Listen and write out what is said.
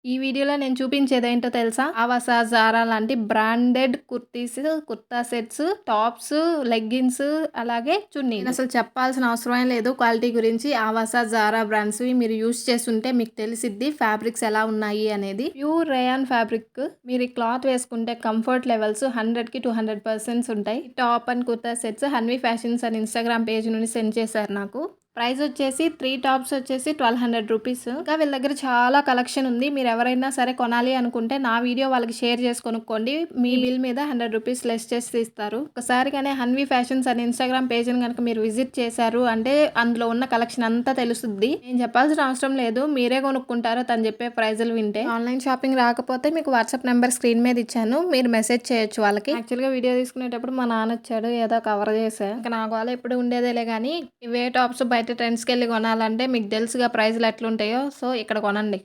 ఈ వీడియోలో నేను చూపించేదేంటో తెలుసా? ఆవాస, జారా లాంటి branded kurtis, kurta sets, tops, leggings అలాగే చున్నీలు. నేనసలు చెప్పాల్సిన అవసరమే లేదు క్వాలిటీ గురించి. ఆవాస, జారా బ్రాండ్స్‌వి మీరు యూజ్ చేసుంటే మీకు తెలిసిద్ది ఫ్యాబ్రిక్స్ ఎలా ఉన్నాయి అనేది. Pure rayon fabric. మీరు ఈ క్లాత్ వేసుకుంటే కంఫర్ట్ లెవెల్స్ 100కి 200% ఉంటాయి. ఈ top and kurta sets Hanvi fashions అని ఇన్‌స్టాగ్రామ్ పేజ్ నుండి సెండ్ చేశారు నాకు. ప్రైస్ వచ్చేసి 3 టాప్స్ వచ్చేసి 1200 రూపీస్. ఇంకా వీళ్ళ దగ్గర చాలా కలెక్షన్ ఉంది. మీరు ఎవరైనా సరే కొనాలి అనుకుంటే నా వీడియో వాళ్ళకి షేర్ చేసి కొనుక్కోండి. మీ బిల్ మీద 100 రూపీస్ లెస్ చేసి ఇస్తారు. ఒకసారిగానే హన్వీ ఫ్యాషన్స్ అని ఇన్స్టాగ్రామ్ పేజ్ని కనుక మీరు విజిట్ చేశారు అంటే అందులో ఉన్న కలెక్షన్ అంతా తెలుస్తుంది. నేను చెప్పాల్సిన అవసరం లేదు, మీరే కొనుక్కుంటారు తను చెప్పే ప్రైజులు వింటే. ఆన్లైన్ షాపింగ్ రాకపోతే మీకు వాట్సాప్ నెంబర్ స్క్రీన్ మీద ఇచ్చాను, మీరు మెసేజ్ చేయొచ్చు వాళ్ళకి. యాక్చువల్గా వీడియో తీసుకునేటప్పుడు మా నాన్న వచ్చాడు, ఏదో కవర్ చేశా. ఇంకా నా గోల ఎప్పుడు ఉండేదేలే కానీ ఇవే టాప్స్ బయట ట్రెండ్స్కి వెళ్ళి కొనాలంటే మీకు తెలుసుగా ప్రైజ్లు ఎట్లుంటాయో. సో ఇక్కడ కొనండి.